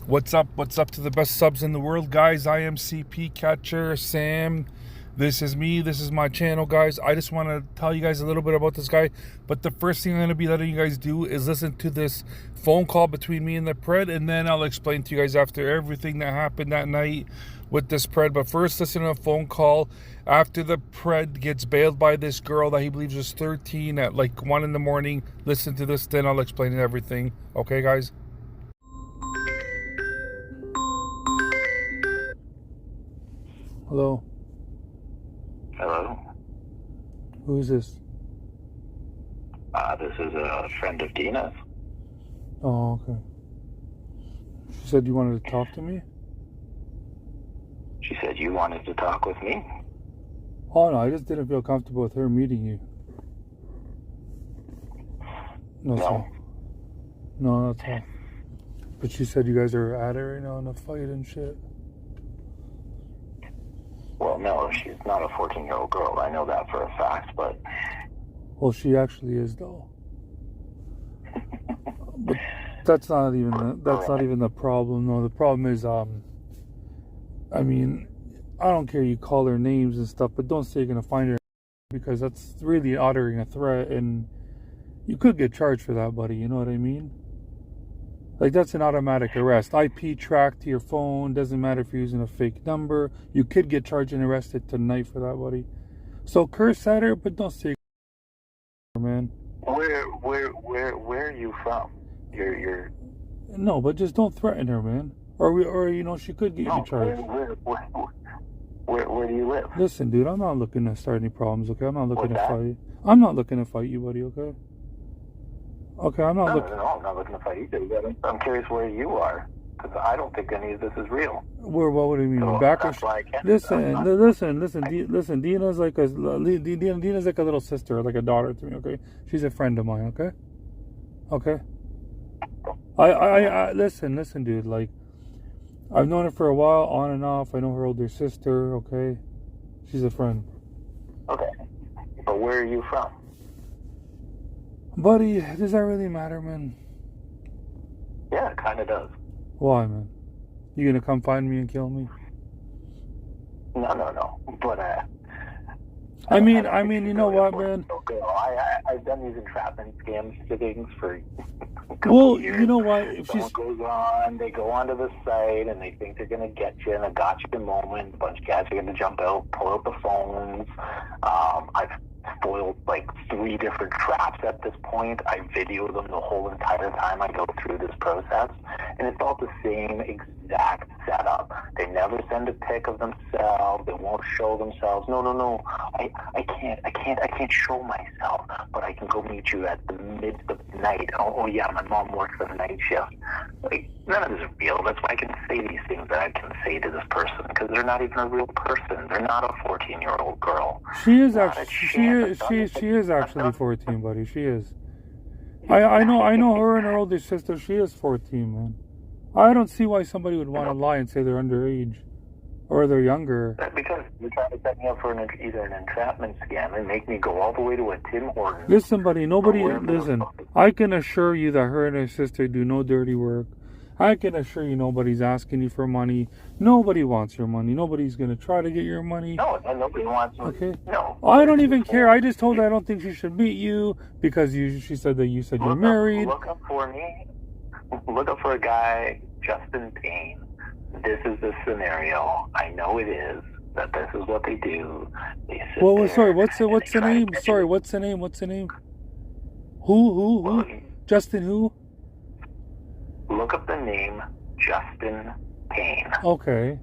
What's up? What's up to the best subs in the world, guys? I am CP Catcher Sam. This is me. This is my channel, guys. I just want to tell you guys a little bit about this guy. But the first thing I'm going to be letting you guys do is listen to this phone call between me and the pred, and then I'll explain to you guys after everything that happened that night with this pred. But first, listen to a phone call after the pred gets bailed by this girl that he believes was 13 at like 1 in the morning. Listen to this, then I'll explain everything. Okay, guys? Hello. Hello. Who is this? This is a friend of Dina's. Oh, okay. She said you wanted to talk to me? She said you wanted to talk with me? Oh, no, I just didn't feel comfortable with her meeting you. No. Sir. No, that's all. But she said you guys are at it right now in a fight and shit. Well, no, she's not a 14-year-old girl. I know that for a fact, but... Well, she actually is, though. But that's not even the problem. No, the problem is, I mean, I don't care you call her names and stuff, but don't say you're gonna find her, because that's really uttering a threat, and you could get charged for that, buddy. You know what I mean? Like, that's an automatic arrest. IP track to your phone. Doesn't matter if you're using a fake number. You could get charged and arrested tonight for that, buddy. So curse at her, but don't say man. Where are you from? You're... No, but just don't threaten her, man. Or you know, she could get you charged. Where do you live? Listen, dude, I'm not looking to start any problems, okay? I'm not looking to fight. I'm not looking to fight you, buddy, okay? Okay, I'm not looking... No, I'm not looking to fight either. I'm curious where you are, because I don't think any of this is real. What would you mean? So back that's why I can't... Listen. Dina's like a little sister, like a daughter to me, okay? She's a friend of mine, okay? Okay? I listen, dude, like, I've known her for a while, on and off. I know her older sister, okay? She's a friend. Okay. But where are you from? Buddy, does that really matter, man? Yeah, it kind of does. Why, man? You gonna come find me and kill me? No. But, I mean, you know what, man? I've done these entrapment scams to things for a couple years. You know what? If someone goes on, they go onto the site, and they think they're going to get you in a gotcha moment. A bunch of guys are going to jump out, pull out the phones. I've spoiled like 3 different traps at this point. I video them the whole entire time I go through this process, and it's all the same exact setup. They never send a pic of themselves. They won't show themselves. No. I can't show myself, but I can go meet you at the midst of the night. Oh yeah, my mom works the night shift. Like, none of this is real. That's why I can say these things that I can say to this person, because they're not even a real person. They're not a 14-year-old girl. She is actually 14, buddy. She is. I know her and her older sister. She is 14, man. I don't see why somebody would want to lie and say they're underage or they're younger. Because you're trying to set me up for either an entrapment scam and make me go all the way to a Tim Hortons. Listen, buddy, listen. I can assure you that her and her sister do no dirty work. I can assure you nobody's asking you for money. Nobody wants your money. Nobody's going to try to get your money. No, nobody wants money. Okay? No. I don't even care. I just told her I don't think she should meet you because she said that you said you're married. Look up for me. Look up for a guy, Justin Payne. This is the scenario. I know it is. That this is what they do. They sit there, sorry, what's the name? Sorry, what's the name? Who? Well, Justin who? Look up the name Justin Payne. Okay.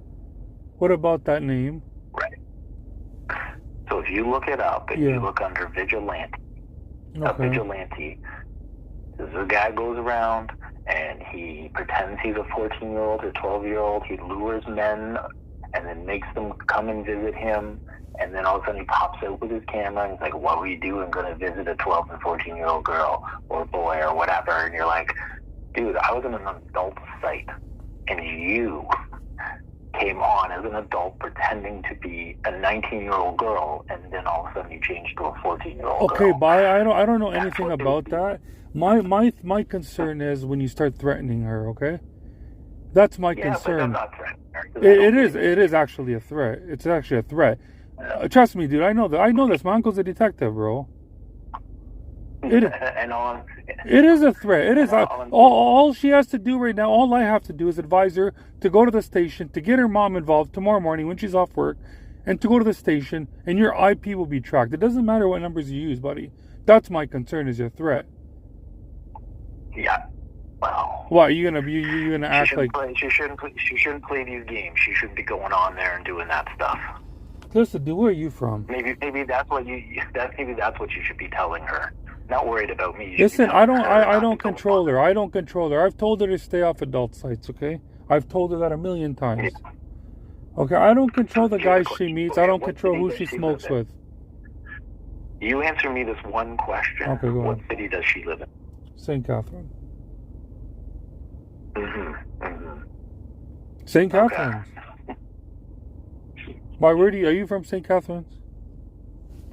What about that name? Right. So if you look it up and you look under vigilante, a vigilante, this is a guy goes around and he pretends he's a 14-year-old or 12-year-old. He lures men and then makes them come and visit him. And then all of a sudden he pops out with his camera and he's like, what were you doing going to visit a 12 and 14-year-old girl or boy or whatever? And you're like, dude, I was in an adult site, and you came on as an adult pretending to be a 19-year-old girl, and then all of a sudden you changed to a 14-year-old girl. Okay, but I don't know anything about that. My concern is when you start threatening her, okay? That's my Yeah, but concern. I'm not threatening her. 'Cause I don't It believe is actually a threat. It's actually a threat. Trust me, dude. I know that. I know this. My uncle's a detective, bro. and on. It is a threat. It is. And All she has to do right now, all I have to do is advise her to go to the station, to get her mom involved tomorrow morning when she's off work, and to go to the station, and your IP will be tracked. It doesn't matter what numbers you use, buddy. That's my concern, is your threat. Yeah. Well. What, you gonna act like... She shouldn't play these games. She shouldn't be going on there and doing that stuff. Listen, dude, where are you from? Maybe that's what you should be telling her. Not worried about me. Listen, I don't control her. I don't control her. I've told her to stay off adult sites, okay? I've told her that 1,000,000 times. Okay, I don't control the guys she meets. I don't control who she smokes with. You answer me this one question. Okay, go What on. city does she live in? St. Catherine. Mm-hmm. St. Catharines. Why, are you from St. Catharines?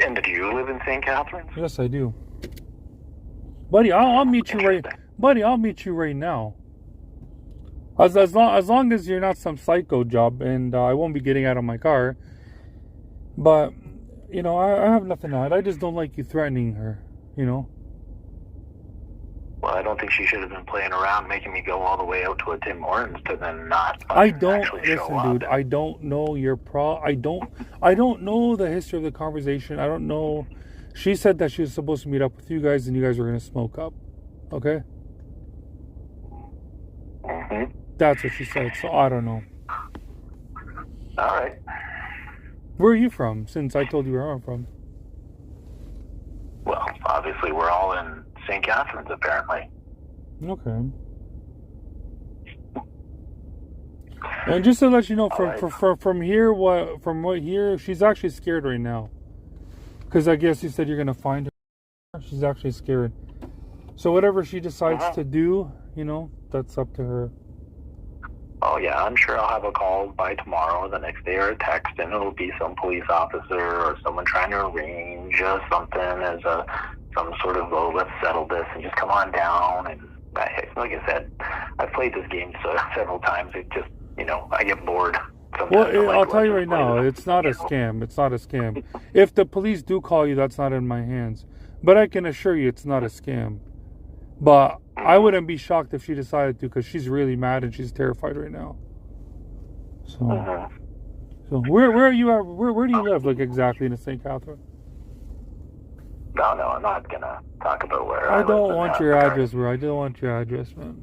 And do you live in St. Catharines? Yes, I do. Buddy, I'll meet you right. Buddy, I'll meet you right now. As long as you're not some psycho job, and I won't be getting out of my car. But you know, I have nothing to hide. I just don't like you threatening her. You know. Well, I don't think she should have been playing around, making me go all the way out to a Tim Hortons to then not. I don't actually show listen, up. dude. I don't know your I don't know the history of the conversation. I don't know. She said that she was supposed to meet up with you guys, and you guys were gonna smoke up. Okay. Mm-hmm. That's what she said. So I don't know. All right. Where are you from? Since I told you where I'm from. Well, obviously we're all in St. Catharines, apparently. Okay. And just to let you know, from here, she's actually scared right now. Because I guess you said you're gonna find her. She's actually scared. So whatever she decides to do, you know, that's up to her. Oh yeah, I'm sure I'll have a call by tomorrow or the next day, or a text, and it'll be some police officer or someone trying to arrange something as some sort of, oh, let's settle this and just come on down. And like I said, I've played this game several times. It just, you know, I get bored. Well, I'll tell you right now, it's not a scam. It's not a scam. If the police do call you, that's not in my hands. But I can assure you it's not a scam. But I wouldn't be shocked if she decided to, because she's really mad and she's terrified right now. So, so where are you at? Where do you live, like, exactly in St. Catherine? No, I'm not gonna talk about where I don't want your address, bro. I don't want your address, man.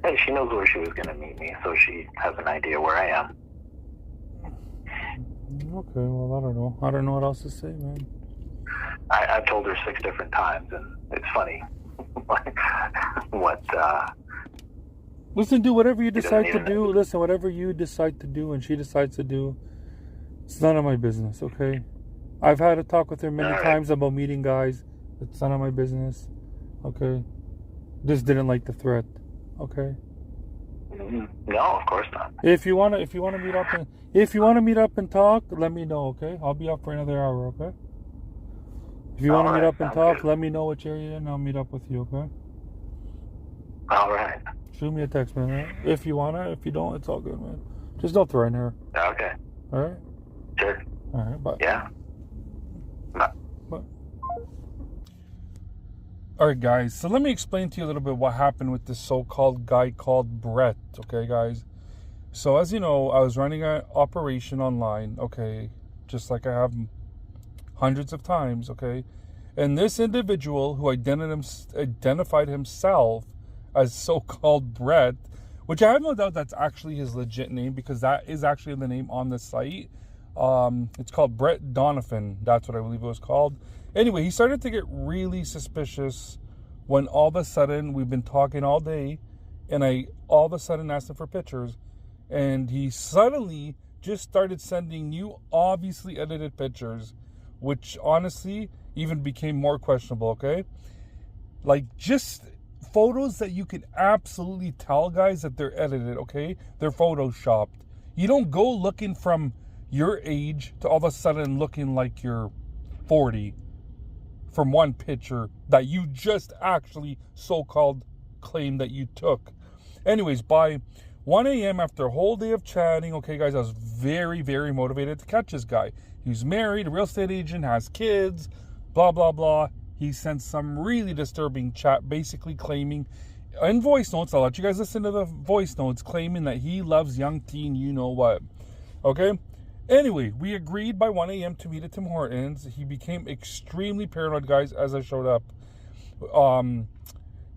Hey, she knows where she was gonna meet me, so she has an idea where I am. Okay, well, I don't know. I don't know what else to say, man. I've told her 6 different times, and it's funny. Listen, do whatever you decide to do. Listen, whatever you decide to do and she decides to do, it's none of my business, okay? I've had a talk with her many times about meeting guys. It's none of my business, okay? Just didn't like the threat, okay? No, of course not. If you wanna meet up and talk, let me know, okay? I'll be up for another hour, okay? If you want to meet up and talk, let me know which area and I'll meet up with you, okay? All right. Shoot me a text, man. Right? If you wanna, if you don't, it's all good, man. Just don't threaten her. Okay. All right. Sure. All right. Bye. Yeah. Bye. Bye. All right, guys. So let me explain to you a little bit what happened with this so-called guy called Brett. Okay, guys. So as you know, I was running an operation online. Okay, just like I have hundreds of times. Okay, and this individual who identified himself as so-called Brett, which I have no doubt that's actually his legit name, because that is actually the name on the site. It's called Brett Donovan. That's what I believe it was called. Anyway, he started to get really suspicious when all of a sudden, we've been talking all day, and I all of a sudden asked him for pictures, and he suddenly just started sending new, obviously edited pictures, which honestly even became more questionable, okay? Like, just photos that you can absolutely tell, guys, that they're edited, okay? They're photoshopped. You don't go looking from your age to all of a sudden looking like you're 40 from one picture that you just actually so-called claim that you took. Anyways, by 1 a.m. after a whole day of chatting, okay, guys, I was very, very motivated to catch this guy. He's married, a real estate agent, has kids, blah, blah, blah. He sent some really disturbing chat, basically claiming, in voice notes, I'll let you guys listen to the voice notes, claiming that he loves young teen, you know what. Okay? Anyway, we agreed by 1 a.m. to meet at Tim Hortons. He became extremely paranoid, guys, as I showed up.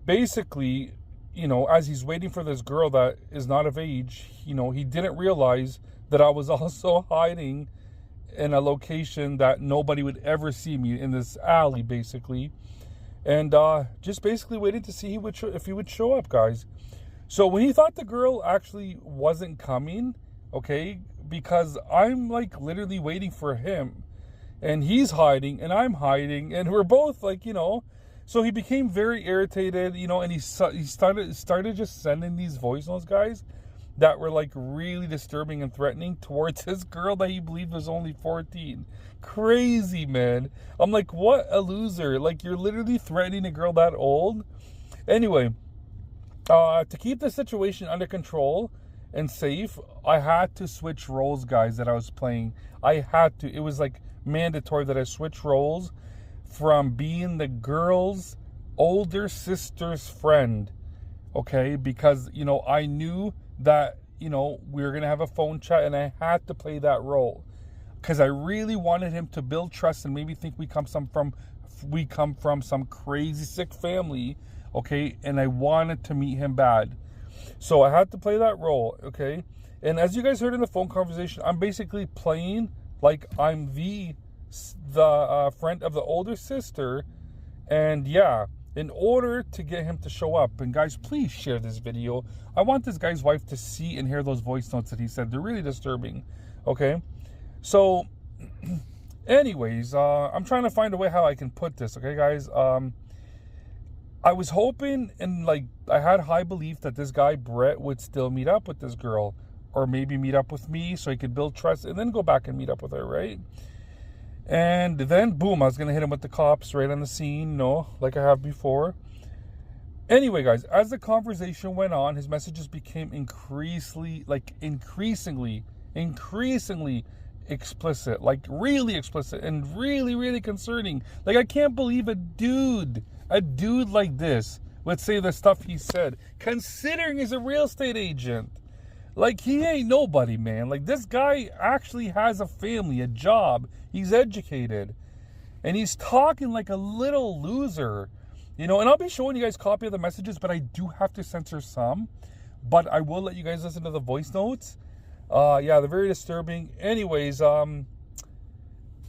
Basically, you know, as he's waiting for this girl that is not of age, you know, he didn't realize that I was also hiding in a location that nobody would ever see me, in this alley, basically. And just basically waiting to see if he would show up, guys. So when he thought the girl actually wasn't coming, okay, because I'm like literally waiting for him, and he's hiding and I'm hiding, and we're both like, you know, so he became very irritated, you know, and he started just sending these voice notes, guys, that were like really disturbing and threatening towards his girl that he believed was only 14. Crazy, man. I'm like, what a loser. Like, you're literally threatening a girl that old. Anyway, to keep the situation under control and safe, I had to switch roles, guys, that I was playing. I had to. It was like mandatory that I switch roles from being the girl's older sister's friend, okay? Because, you know, I knew that, you know, we were going to have a phone chat, and I had to play that role because I really wanted him to build trust and maybe think we come from some crazy sick family, okay? And I wanted to meet him bad. So I had to play that role, okay? And as you guys heard in the phone conversation, I'm basically playing like I'm the friend of the older sister. And yeah, in order to get him to show up. And guys, please share this video. I want this guy's wife to see and hear those voice notes that he said. They're really disturbing, okay? So anyways, I'm trying to find a way how I can put this, okay, guys? I was hoping, and like I had high belief that this guy Brett would still meet up with this girl, or maybe meet up with me so he could build trust and then go back and meet up with her, right? And then boom, I was gonna hit him with the cops right on the scene, like I have before. Anyway, guys, as the conversation went on, his messages became increasingly explicit, like really explicit and really, really concerning. Like, I can't believe a dude like this would say the stuff he said, considering he's a real estate agent. Like, he ain't nobody, man. Like, this guy actually has a family, a job. He's educated. And he's talking like a little loser. You know, and I'll be showing you guys a copy of the messages, but I do have to censor some. But I will let you guys listen to the voice notes. Yeah, they're very disturbing. Anyways, you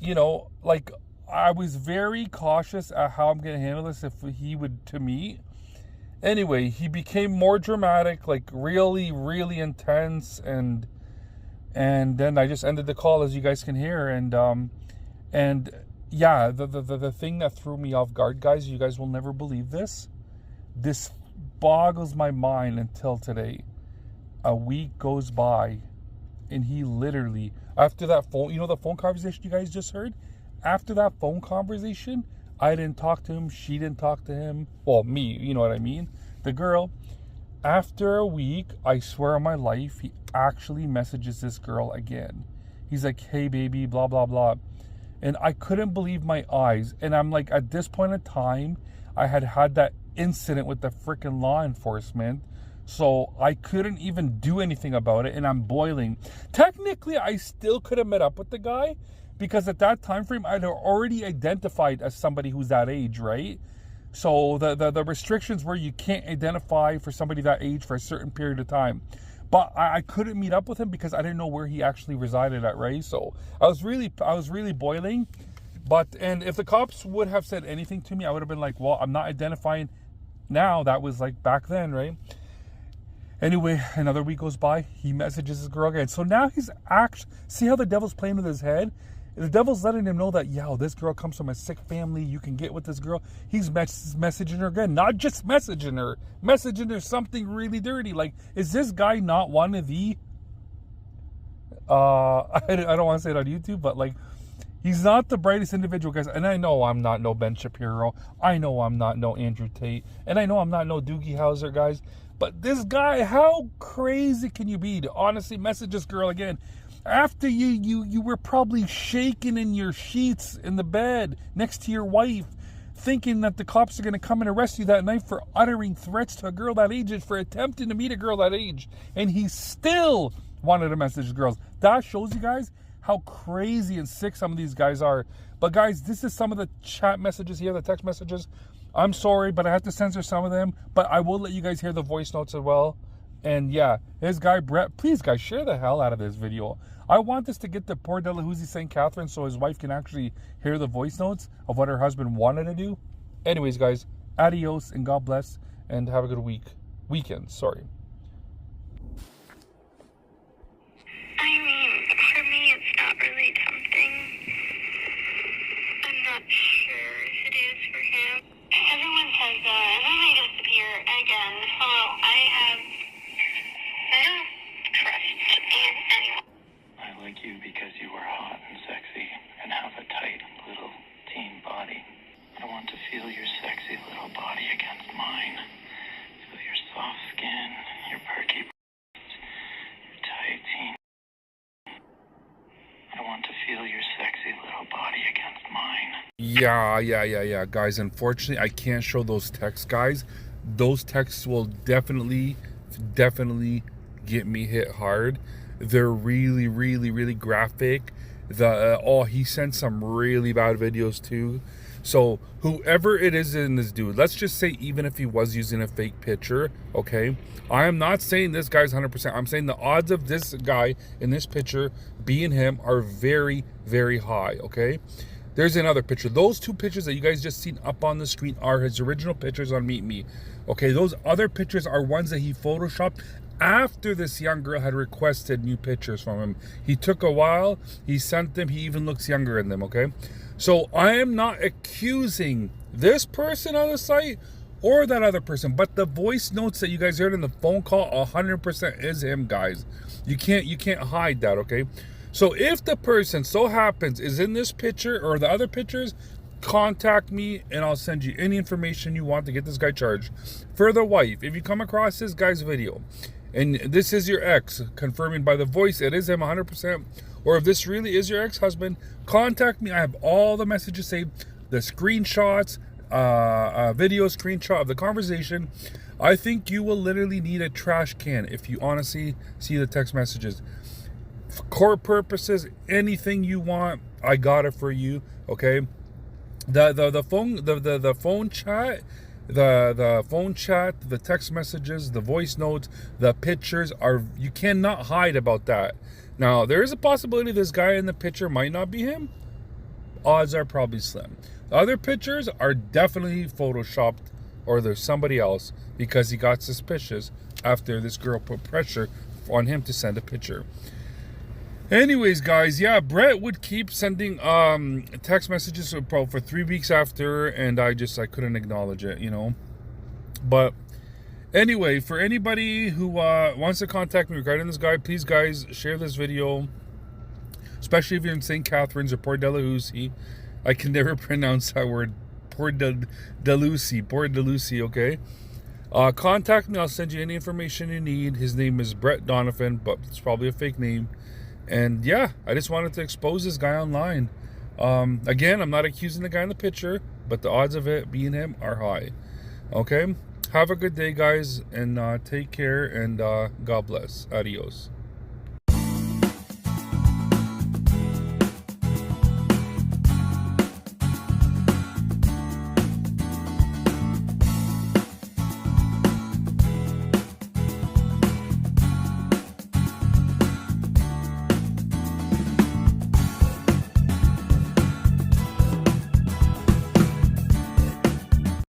know, like, I was very cautious at how I'm going to handle this if he would to me. Anyway, he became more dramatic, like really, really intense, and then I just ended the call, as you guys can hear, and yeah, the thing that threw me off guard, guys, you guys will never believe this. This boggles my mind until today. A week goes by, and he literally, after that phone, you know, the phone conversation you guys just heard, after that phone conversation, I didn't talk to him. She didn't talk to him. Well, me, you know what I mean? The girl. After a week, I swear on my life, he actually messages this girl again. He's like, hey, baby, blah, blah, blah. And I couldn't believe my eyes. And I'm like, at this point in time, I had that incident with the freaking law enforcement. So I couldn't even do anything about it. And I'm boiling. Technically, I still could have met up with the guy, because at that time frame, I'd already identified as somebody who's that age, right? So the restrictions were you can't identify for somebody that age for a certain period of time. But I couldn't meet up with him because I didn't know where he actually resided at, right? So I was really boiling. And if the cops would have said anything to me, I would have been like, well, I'm not identifying now. That was like back then, right? Anyway, another week goes by. He messages his girl again. So now he's actually, see how the devil's playing with his head? The devil's letting him know that, yo, this girl comes from a sick family. You can get with this girl. He's messaging her again. Not just messaging her something really dirty. Like, is this guy not one of the, I don't want to say it on YouTube, but like, he's not the brightest individual, guys. And I know I'm not no Ben Shapiro. I know I'm not no Andrew Tate. And I know I'm not no Doogie Howser, guys. But this guy, how crazy can you be to honestly message this girl again after you were probably shaking in your sheets in the bed next to your wife, thinking that the cops are going to come and arrest you that night for uttering threats to a girl that age, for attempting to meet a girl that age, and he still wanted to message girls. That shows you guys how crazy and sick some of these guys are. But guys, this is some of the chat messages here, the text messages. I'm sorry, but I have to censor some of them, but I will let you guys hear the voice notes as well. And yeah, this guy Brett, please guys, share the hell out of this video. I want this to get to poor Dalhousie St. Catherine so his wife can actually hear the voice notes of what her husband wanted to do. Anyways, guys, adios and God bless, and have a good weekend. Sorry. I mean, for me, it's not really tempting. I'm not sure if it is for him. Everyone says, then they disappear again. So I have no trust in anyone. I like you because you are hot and sexy and have a tight little teen body. I want to feel your sexy little body against mine. Feel your soft skin, your perky breasts, your tight teen. I want to feel your sexy little body against mine. Yeah, guys. Unfortunately, I can't show those texts, guys. Those texts will definitely get me hit hard. They're really graphic. He sent some really bad videos too. So whoever it is in this dude, let's just say even if he was using a fake picture, okay? I am not saying this guy's 100%. I'm saying the odds of this guy in this picture being him are very high, okay? There's another picture. Those two pictures that you guys just seen up on the screen are his original pictures on Meet Me. Okay, those other pictures are ones that he photoshopped after this young girl had requested new pictures from him. He took a while, he sent them, he even looks younger in them, okay? So I am not accusing this person on the site or that other person, but the voice notes that you guys heard in the phone call 100% is him, guys. You can't hide that, okay? So if the person so happens is in this picture or the other pictures, contact me and I'll send you any information you want to get this guy charged. For the wife, if you come across this guy's video and this is your ex, confirming by the voice it is him 100%, or if this really is your ex-husband, contact me. I have all the messages saved, the screenshots, video screenshot of the conversation. I think you will literally need a trash can if you honestly see the text messages. For court purposes, anything you want, I got it for you, okay? The phone chat, the text messages, the voice notes, the pictures are, you cannot hide about that. Now, there is a possibility this guy in the picture might not be him. Odds are probably slim. The other pictures are definitely photoshopped or there's somebody else because he got suspicious after this girl put pressure on him to send a picture. Anyways, guys, yeah, Brett would keep sending text messages for 3 weeks after, and I couldn't acknowledge it, you know. But anyway, for anybody who wants to contact me regarding this guy, please, guys, share this video, especially if you're in St. Catharines or Port Dalhousie. I can never pronounce that word. Port Dalhousie, okay? Contact me. I'll send you any information you need. His name is Brett Donovan, but it's probably a fake name. And yeah, I just wanted to expose this guy online. Again, I'm not accusing the guy in the picture, but the odds of it being him are high. Okay? Have a good day, guys, and take care, and God bless. Adios.